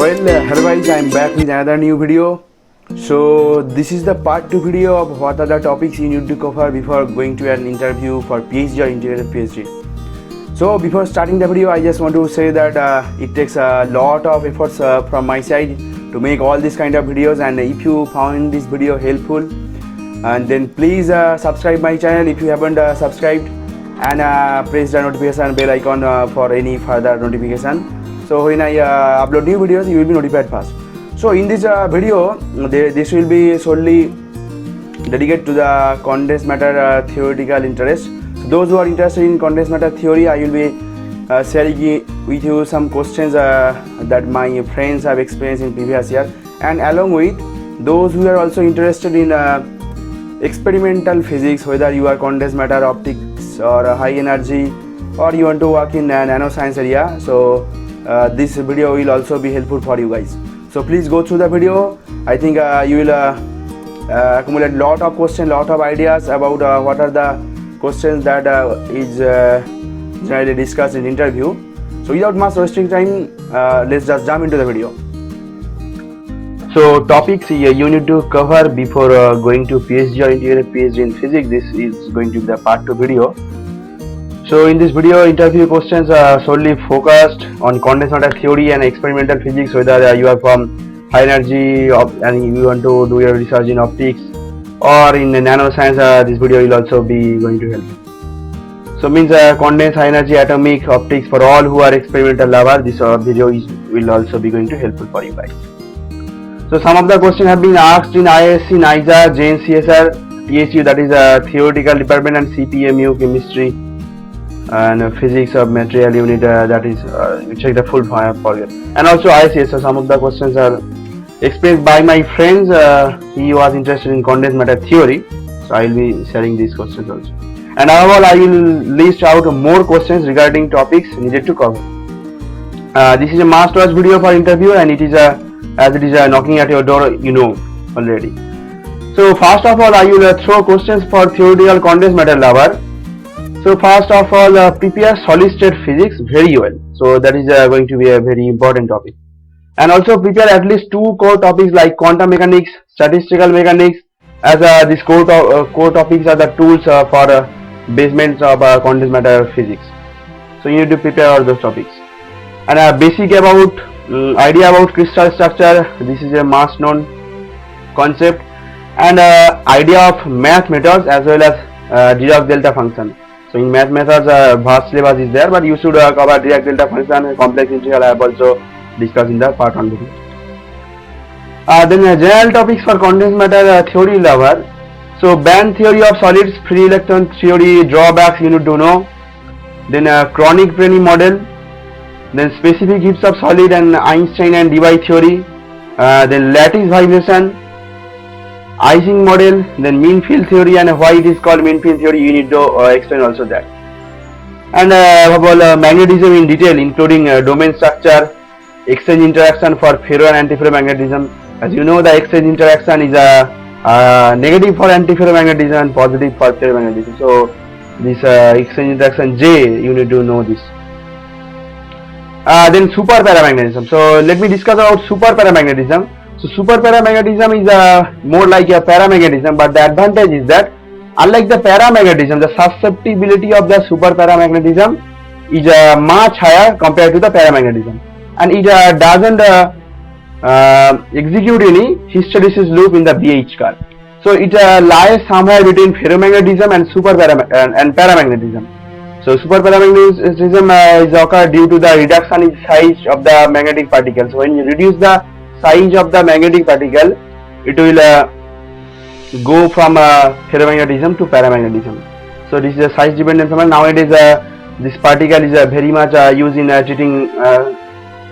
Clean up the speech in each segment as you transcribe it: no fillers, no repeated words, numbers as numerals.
Hello guys, I'm back with another new video. So this is the part 2 video of what are the topics you need to cover before going to an interview for PhD or integrated PhD. So before starting the video, I just want to say that it takes a lot of efforts from my side to make all these kind of videos, and if you found this video helpful, and then please subscribe my channel if you haven't subscribed, and press the notification bell icon for any further notification. So when I upload new videos, you will be notified first. So in this video, this will be solely dedicated to the condensed matter theoretical interest. So those who are interested in condensed matter theory, I will be sharing with you some questions that my friends have experienced in previous year, and along with those who are also interested in experimental physics, whether you are condensed matter optics or high energy, or you want to work in nanoscience area. So this video will also be helpful for you guys. So please go through the video. I think you will accumulate lot of questions, lot of ideas about what are the questions that is generally discussed in interview. So without much wasting time, let's just jump into the video. So topics you need to cover before going to PhD or integrated PhD in physics. This is going to be the part 2 video. So in this video, interview questions are solely focused on condensed matter theory and experimental physics, whether you are from high energy and you want to do your research in optics or in nanoscience. This video will also be going to help. So means condensed high energy atomic optics for all who are experimental lover. This video will also be going to helpful for you guys. So some of the questions have been asked in IISc, NISA, JNCSR, TSU, that is a theoretical department, and CPMU chemistry and physics of material unit, that is you check the full form for it, and also ICS. So some of the questions are explained by my friends. He was interested in condensed matter theory, so I will be sharing these questions also. And overall, I will list out more questions regarding topics needed to cover. This is a must watch video for interview, and it is as it is knocking at your door, you know already. So first of all, I will throw questions for theoretical condensed matter lover. So first of all, prepare solid state physics very well. So that is going to be a very important topic. And also prepare at least 2 core topics like quantum mechanics, statistical mechanics, as these core topics are the tools for basements of condensed matter physics. So you need to prepare all those topics. And basic about idea about crystal structure. This is a must known concept. And idea of math methods as well as Dirac delta function. So in math methods, vast syllabus is there, but you should cover Dirac delta function, complex integral. I have also discussed in the part 1 video. Then general topics for condensed matter theory lover. So band theory of solids, free electron theory, drawbacks you need to know. Then chronic Penny model. Then specific heaps of solid and Einstein and Debye theory. Then lattice vibration, Ising model, then mean field theory, and why it is called mean field theory you need to explain also that. And magnetism in detail, including domain structure, exchange interaction for ferro and antiferromagnetism. As you know, the exchange interaction is negative for antiferromagnetism and positive for ferromagnetism. So this exchange interaction J, you need to know this. Then super paramagnetism. So let me discuss about super paramagnetism. So super paramagnetism is more like a paramagnetism, but the advantage is that unlike the paramagnetism, the susceptibility of the super paramagnetism is much higher compared to the paramagnetism, and it doesn't execute any hysteresis loop in the BH curve. So it lies somewhere between ferromagnetism and paramagnetism. So super paramagnetism is occurred due to the reduction in size of the magnetic particle. So when you reduce the size of the magnetic particle, it will go from ferromagnetism to paramagnetism. So this is a size dependent phenomenon. Nowadays this particle is very much used in treating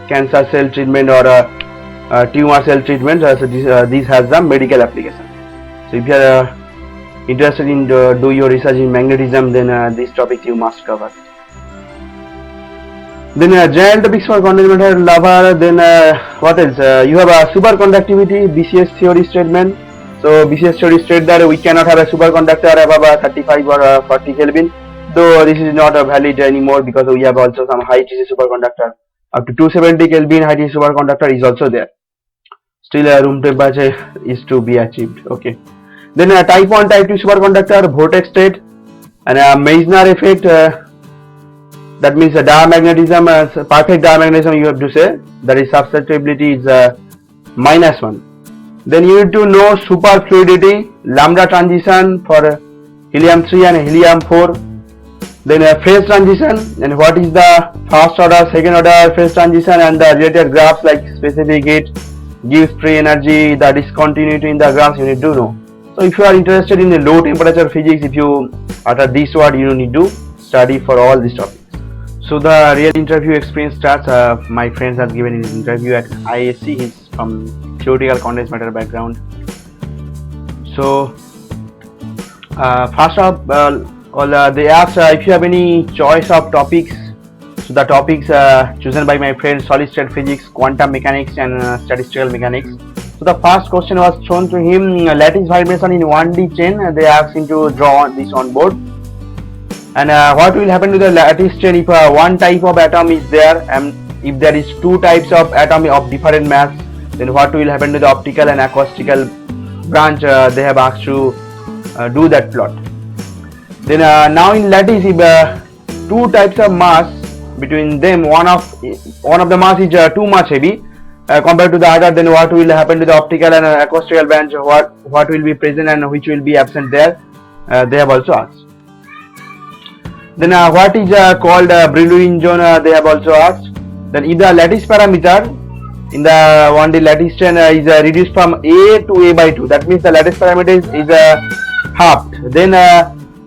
cancer cell treatment or tumor cell treatment. So this has the medical application. So if you are interested in do your research in magnetism, then this topic you must cover. Then general topics for condensed matter lover. Then what else? You have a superconductivity, BCS theory statement. So BCS theory state that we cannot have a superconductor above 35 or 40 Kelvin. Though this is not valid anymore because we have also some high TC superconductor up to 270 Kelvin high T superconductor is also there. Still room temperature is to be achieved. Okay. Then type 1, type 2 superconductor, vortex state, and Meissner effect, that means diamagnetism, perfect diamagnetism you have to say, that is susceptibility is -1. Then you need to know superfluidity, lambda transition for helium 3 and helium 4. Then phase transition, and what is the first order, second order phase transition, and the related graphs like specific heat, gives free energy, the discontinuity in the graphs you need to know. So if you are interested in the low temperature physics, if you utter this word, you need to study for all these topics. So the real interview experience starts. My friends have given his interview at ISC. He's from theoretical condensed matter background. So first of all, they asked if you have any choice of topics. So the topics chosen by my friends: solid state physics, quantum mechanics, and statistical mechanics. So the first question was thrown to him: lattice vibration in 1D chain. They asked him to draw this on board. And what will happen to the lattice chain if one type of atom is there, and if there is two types of atom of different mass, then what will happen to the optical and acoustical branch? They have asked to do that plot. Then now in lattice, if two types of mass between them, one of the mass is too much heavy compared to the other, then what will happen to the optical and acoustical branch? What will be present and which will be absent there? They have also asked. Then what is called Brillouin zone? They have also asked. Then if the lattice parameter in the 1D lattice chain is reduced from A to A by 2, that means the lattice parameter is halved. Then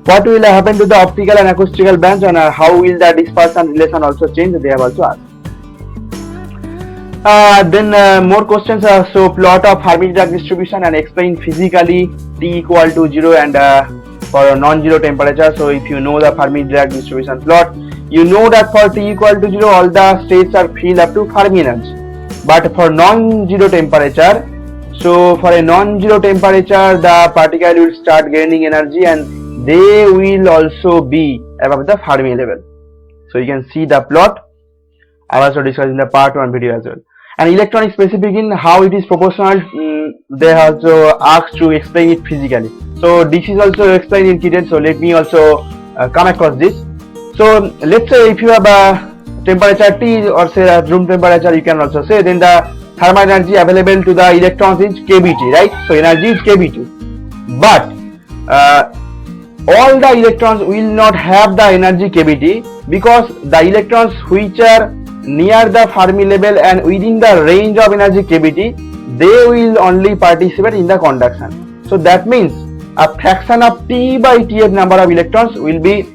what will happen to the optical and acoustical bands, and how will the dispersion relation also change? They have also asked. Then more questions. So plot of Fermi-Dirac distribution and explain physically T equal to 0 and for a non-zero temperature. So if you know the Fermi-Dirac distribution plot, you know that for T equal to 0 all the states are filled up to Fermi energy. But for non-zero temperature, so for a non-zero temperature the particle will start gaining energy and they will also be above the Fermi level. So you can see the plot. I also discussed in the part 1 video as well. And electron is specific in how it is proportional. They have also asked to explain it physically. So this is also explained in detail. So let me also come across this. So let's say if you have a temperature T or say a room temperature, you can also say, then the thermal energy available to the electrons is kBT, right? So energy is kBT. But all the electrons will not have the energy kBT, because the electrons which are near the Fermi level and within the range of energy kBT, they will only participate in the conduction. So that means a fraction of T by Tf number of electrons will be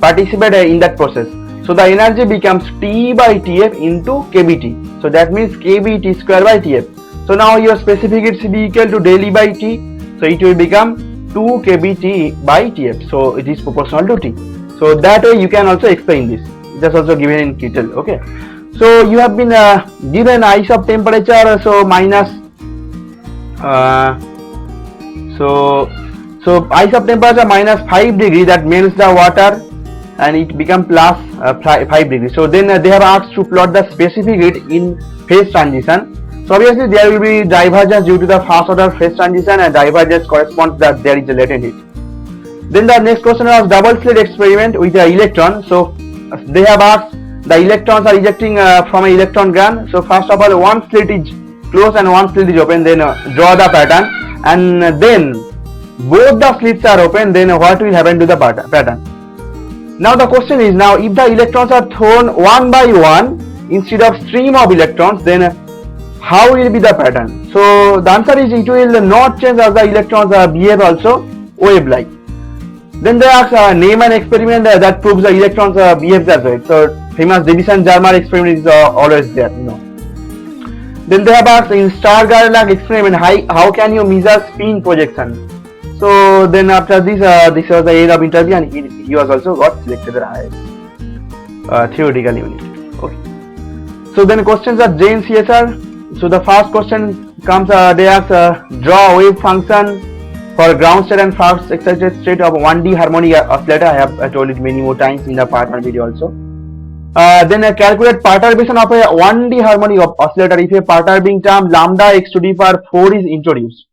participate in that process. So the energy becomes T by Tf into kBT. So that means kBT square by Tf. So now your specific heat will be equal to del E by T. So it will become 2 kBT by Tf. So it is proportional to T. So that way you can also explain this. That's also given in detail. Okay. So you have been given ice of temperature. So minus. So ice of temperature minus 5 degree. That melts the water, and it become plus 5 degrees. So then they have asked to plot the specific heat in phase transition. So obviously there will be divergence due to the first order phase transition, and divergence corresponds that there is a latent heat. Then the next question was double slit experiment with the electron. So they have asked the electrons are ejecting from an electron gun. So first of all, one slit is closed and one slit is open. Then draw the pattern, and then both the slits are open. Then what will happen to the pattern? Now the question is, now if the electrons are thrown one by one instead of stream of electrons, then how will be the pattern? So the answer is it will not change as the electrons behave also wave-like. Then they ask name an experiment that proves the electrons behaves as well. So famous Davison-Germer experiment is always there, you know. Then they have asked in Stargardt experiment, how can you measure spin projection? So then after this, this was the end of interview, and he was also got selected as theoretical unit. Okay. So then questions are J and CSR. So the first question comes, they ask draw a wave function for ground state and first excited state of 1D harmonic oscillator. I have told it many more times in the part 1 video also. Then calculate perturbation of a 1D harmonic oscillator if a perturbing term lambda x to the power 4 is introduced.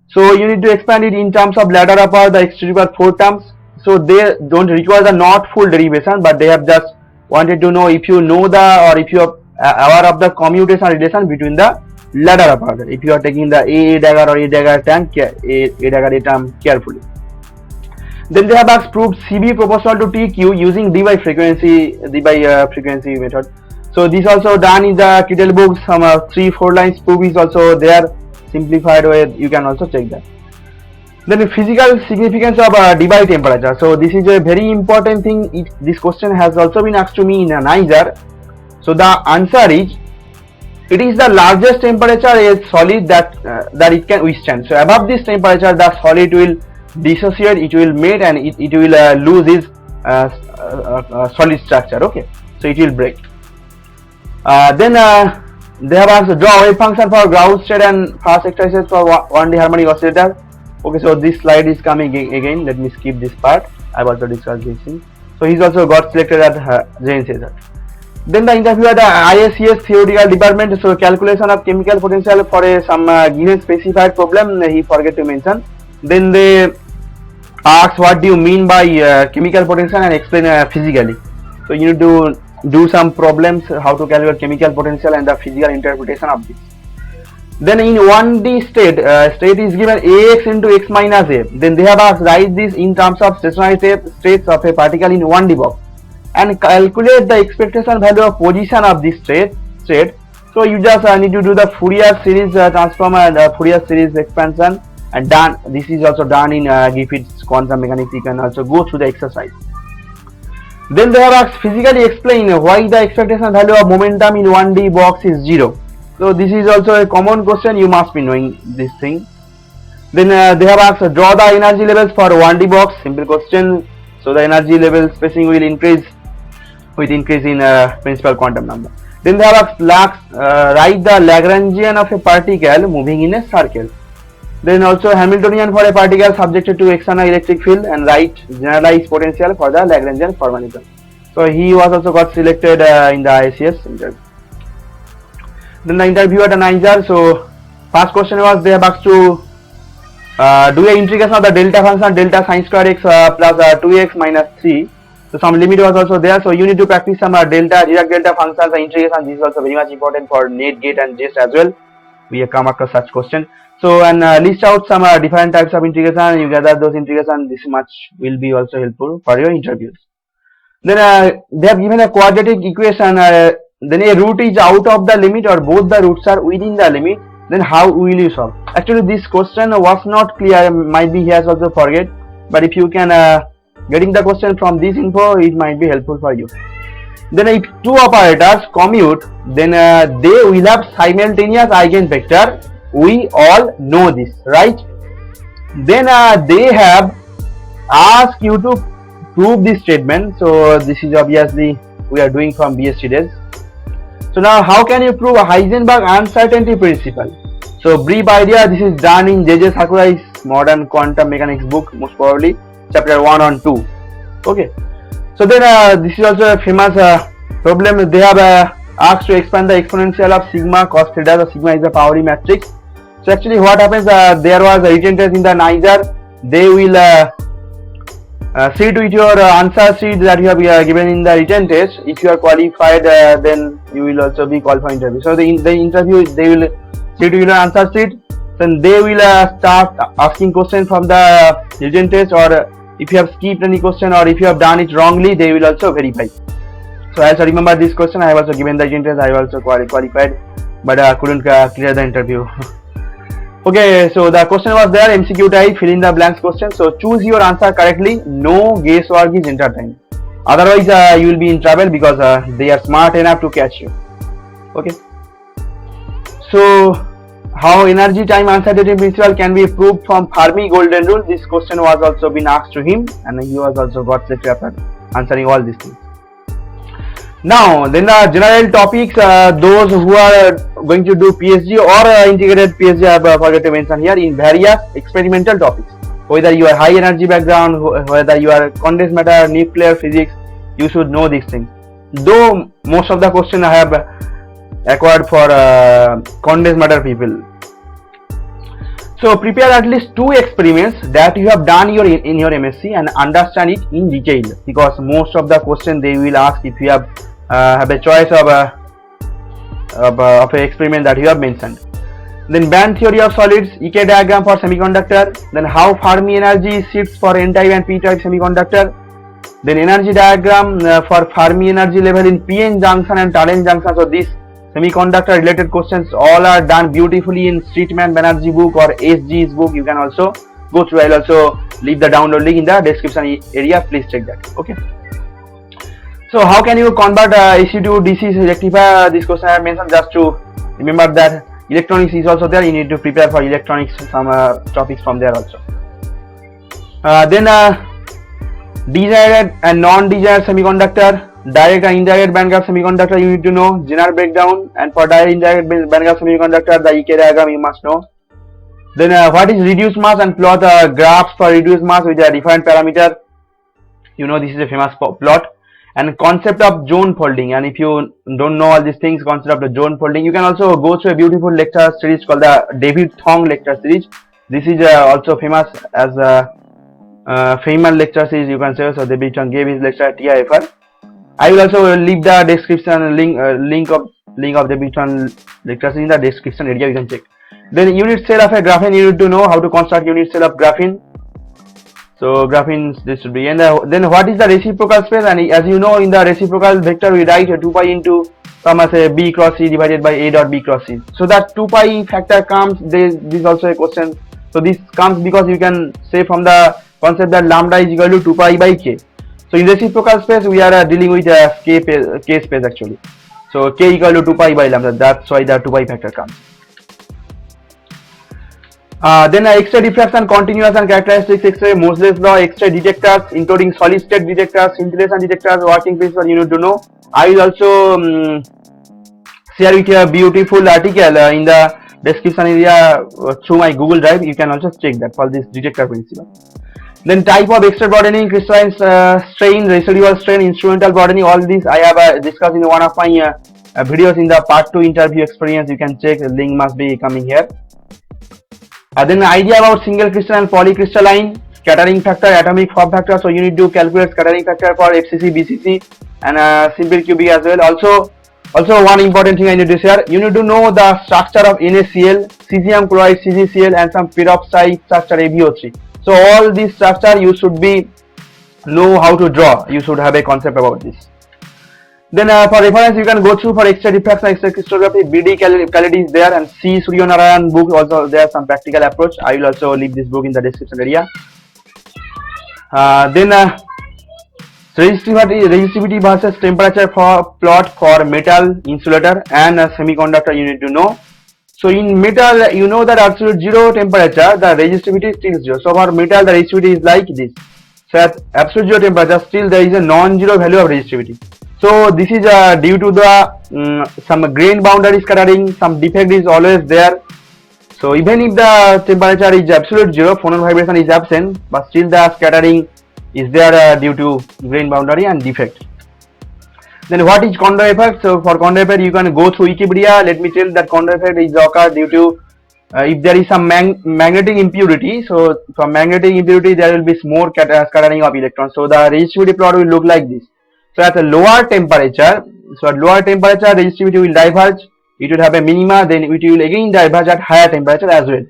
So you need to expand it in terms of ladder upper the x to the power 4 terms. So they don't require the not full derivation, but they have just wanted to know if you know the, or if you are aware of the commutation relation between the ladder upper. If you are taking the A dagger or A dagger term, A dagger A term carefully. Then they have asked prove CB proportional to TQ using D by frequency method. So this also done in the Kittel book. Some 3-4 lines proof is also there, simplified way. You can also check that. Then the physical significance of D by temperature. So this is a very important thing. This question has also been asked to me in a NIJAR. So the answer is, it is the largest temperature a solid that it can withstand. So above this temperature, the solid will dissociate, it will melt, and it will lose its solid structure. Okay, so it will break. Then they have asked draw wave function for ground state and fast exercise for 1D harmonic oscillator. Okay, so this slide is coming again. Let me skip this part. I've also discussed this thing. So he's also got selected at JNCSR. Then the interview at the ISCS theoretical department. So calculation of chemical potential for some given specified problem he forget to mention. Then they ask what do you mean by chemical potential and explain physically. So you need to do some problems how to calculate chemical potential and the physical interpretation of this. Then in 1D state, state is given Ax into x minus a. Then they have asked write this in terms of stationary states of a particle in 1D box and calculate the expectation value of position of this state. So you just need to do the Fourier series transform and Fourier series expansion, and done. This is also done in Griffith's quantum mechanics. You can also go through the exercise. Then they have asked physically explain why the expectation value of momentum in 1D box is 0. So this is also a common question, you must be knowing this thing. Then they have asked draw the energy levels for 1D box, simple question. So the energy level spacing will increase with increase in principal quantum number. Then they have asked write the Lagrangian of a particle moving in a circle. Then also Hamiltonian for a particle subjected to external electric field, and write generalized potential for the Lagrangian formalism. So he was also got selected in the ICS interview. Then the interview at a NIJAR. So first question was they have asked to do a integration of the delta function delta sine square x plus 2x minus 3. So some limit was also there. So you need to practice some Dirac delta functions and integration. This is also very much important for NET, GATE and JEST as well. We have come across such question. So and list out some different types of integration. You gather those integration. This much will be also helpful for your interviews. Then they have given a quadratic equation. Then a root is out of the limit or both the roots are within the limit. Then how will you solve? Actually, this question was not clear. Might be he has also forget. But if you can getting the question from this info, it might be helpful for you. Then if two operators commute, then they will have simultaneous eigenvector. We all know this, right? Then they have asked you to prove this statement. So this is obviously we are doing from BSc days. So now how can you prove a Heisenberg uncertainty principle? So brief idea, this is done in J.J. Sakurai's Modern Quantum Mechanics book, most probably chapter 1 and 2. Okay. So then this is also a famous problem. They have asked to expand the exponential of sigma cos theta. So sigma is the Pauli matrix. So actually what happens, there was a written test in the NIJAR. They will see to it your answer sheet that you have given in the written test. If you are qualified, then you will also be called for interview. So the interview, they will see to your answer sheet. Then they will start asking questions from the written test, or if you have skipped any question or if you have done it wrongly, they will also verify. So as I remember this question, I have also given the written test. I have also qualified, but couldn't clear the interview. Okay, so the question was there, MCQ type, fill in the blanks question. So choose your answer correctly. No guesswork is entertained. Otherwise, you will be in trouble because they are smart enough to catch you. Okay. So how energy time uncertainty principle can be proved from Fermi golden rule? This question was also been asked to him, and he was also got selected after answering all these things. Now, then the general topics, those who are going to do PhD or integrated PhD, I have forgot to mention here, in various experimental topics. Whether you are high energy background, whether you are condensed matter, nuclear physics, you should know these things. though most of the question I have acquired for condensed matter people. So prepare at least 2 experiments that you have done in your MSc and understand it in detail, because most of the question they will ask if you have a choice of an experiment that you have mentioned. Then band theory of solids, EK diagram for semiconductor, then how Fermi energy shifts for n-type and p-type semiconductor, then energy diagram for Fermi energy level in PN junction and Tallen junction. So these semiconductor related questions all are done beautifully in Streetman Banerjee book or SG's book. You can also go through. I'll also leave the download link in the description area. Please check that. Okay. So how can you convert AC to DC rectifier? This question I have mentioned just to remember that electronics is also there. You need to prepare for electronics, some topics from there also. Then desired and non-desired semiconductor, direct and indirect bandgap semiconductor you need to know, Zener breakdown, and for direct indirect bandgap semiconductor the EK diagram you must know. Then what is reduced mass, and plot graphs for reduced mass with a different parameter. You know, this is a famous plot. And concept of zone folding, and if you don't know all these things, concept of the zone folding, you can also go through a beautiful lecture series called the David Thong lecture series. This is also famous as a famous lecture series, you can say. So David Thong gave his lecture at TIFR. I will also leave the description link of David Thong lecture series in the description area. You can check. Then unit cell of a graphene, you need to know how to construct unit cell of graphene. So graphene, this should be. And then what is the reciprocal space? And as you know, in the reciprocal vector we write 2 pi into say b cross c divided by a dot b cross c. So that 2 pi factor comes. This is also a question. So this comes because you can say from the concept that lambda is equal to 2 pi by k. So in reciprocal space we are dealing with k space actually. So k equal to 2 pi by lambda. That's why the 2 pi factor comes. Then X-ray diffraction, continuous and characteristics X-ray, Moseley's law, X-ray detectors, including solid state detectors, scintillation detectors, working principle you need to know. I will also share with you a beautiful article in the description area through my Google Drive. You can also check that for this detector principle. Then type of X-ray broadening, crystalline strain, residual strain, instrumental broadening, all these I have discussed in one of my videos in the part 2 interview experience. You can check, the link must be coming here. Then idea about single crystalline, polycrystalline, scattering factor, atomic form factor. So you need to calculate scattering factor for FCC, BCC, and simple cubic as well. Also one important thing I need to share. You need to know the structure of NaCl, cesium chloride, CgCl, and some peroxide structure AbO3. So all this structure you should know how to draw. You should have a concept about this. Then for reference you can go through for X-ray diffraction, X-ray crystallography, BD Khaledi is there, and C Surya Narayan book also there, some practical approach. I will also leave this book in the description area. Then resistivity versus temperature for plot for metal, insulator, and semiconductor you need to know. So in metal you know that absolute zero temperature the resistivity is still zero. So for metal the resistivity is like this. So at absolute zero temperature still there is a non-zero value of resistivity. So this is due to the some grain boundary scattering, some defect is always there. So even if the temperature is absolute zero, phonon vibration is absent, but still the scattering is there due to grain boundary and defect. Then what is Kondo effect? So for Kondo effect you can go through Wikipedia. Let me tell that Kondo effect is occurred due to if there is some magnetic impurity. So from magnetic impurity there will be more scattering of electrons. So the resistivity plot will look like this. So at a lower temperature, resistivity will diverge. It will have a minima, then it will again diverge at higher temperature as well.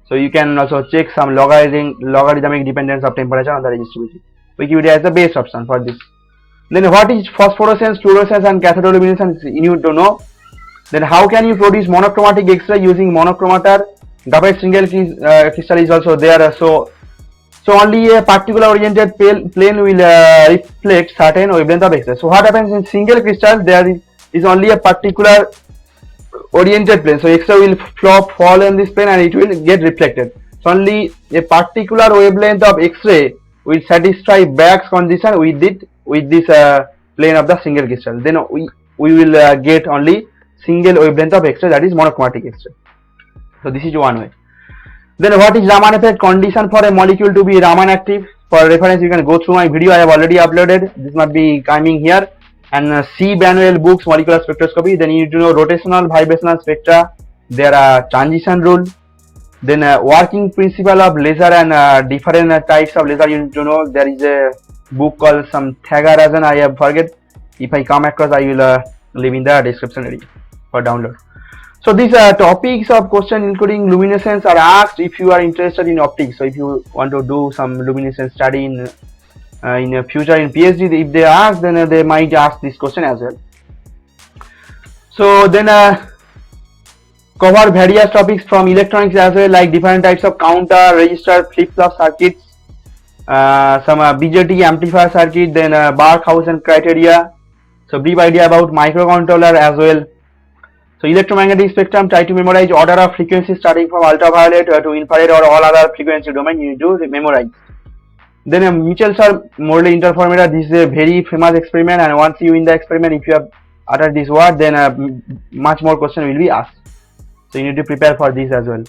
So you can also check some logarithmic dependence of temperature on the resistivity. Wikipedia is the best option for this. Then what is phosphorescence, fluorescence, and cathodoluminescence you need to know. Then how can you produce monochromatic X-ray using monochromator? Graphite single crystal is also there. So only a particular oriented plane will reflect certain wavelength of X-ray. So what happens in single crystal? There is only a particular oriented plane. So X-ray will fall on this plane and it will get reflected. So only a particular wavelength of X-ray will satisfy Bragg's condition with this plane of the single crystal. Then we will get only single wavelength of X-ray, that is monochromatic X-ray. So this is one way. Then what is Raman effect? Condition for a molecule to be Raman active. For reference you can go through my video, I have already uploaded. This must be coming here. And C. Banuel books, molecular spectroscopy. Then you need to know rotational, vibrational spectra. There are transition rule. Then working principle of laser and different types of laser. You need to know there is a book called some Thagarajan. I have forget. If I come across, I will leave in the description area for download. So these topics of question including luminescence are asked if you are interested in optics. So if you want to do some luminescence study in future in PhD, if they ask, then they might ask this question as well. So then cover various topics from electronics as well, like different types of counter, register, flip-flop circuits, some BJT amplifier circuit, then Barkhausen criteria. So brief idea about microcontroller as well. So electromagnetic spectrum, try to memorize order of frequency starting from ultraviolet to infrared or all other frequency domain you need to memorize. Then Mitchell-Morley interferometer, this is a very famous experiment, and once you win the experiment, if you have uttered this word, then much more question will be asked. So you need to prepare for this as well.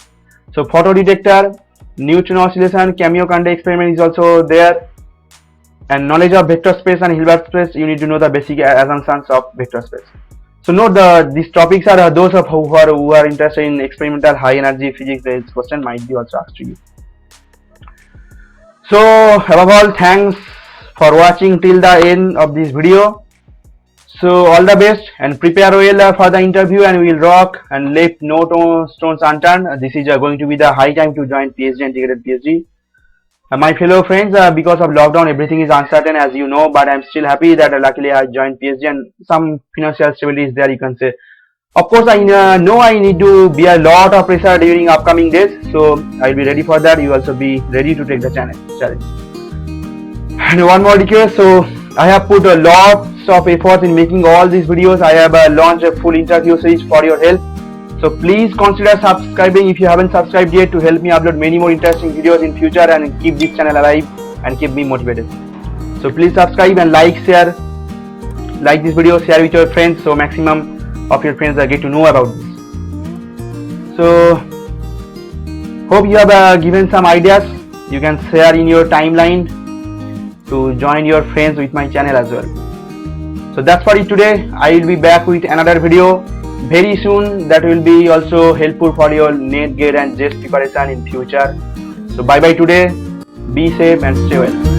So photodetector, neutron oscillation, Kamiokande experiment is also there. And knowledge of vector space and Hilbert space, you need to know the basic assumptions of vector space. So note these topics are those of who are interested in experimental high energy physics. This question might be also asked to you. So above all, thanks for watching till the end of this video. So all the best and prepare well for the interview, and we will rock and leave no stones unturned. This is going to be the high time to join PhD, integrated PhD. My fellow friends, because of lockdown, everything is uncertain as you know, but I'm still happy that luckily I joined PhD and some financial stability is there, you can say. Of course, I know I need to be a lot of pressure during upcoming days, so I'll be ready for that. You also be ready to take the challenge. And one more request, so I have put a lot of effort in making all these videos. I have launched a full interview series for your help. So please consider subscribing if you haven't subscribed yet to help me upload many more interesting videos in future and keep this channel alive and keep me motivated. So please subscribe and like this video, share with your friends so maximum of your friends get to know about this. So hope you have given some ideas. You can share in your timeline to join your friends with my channel as well. So that's for it today. I will be back with another video very soon that will be also helpful for your NET, GATE and JEST preparation in future. So bye bye today, be safe and stay well.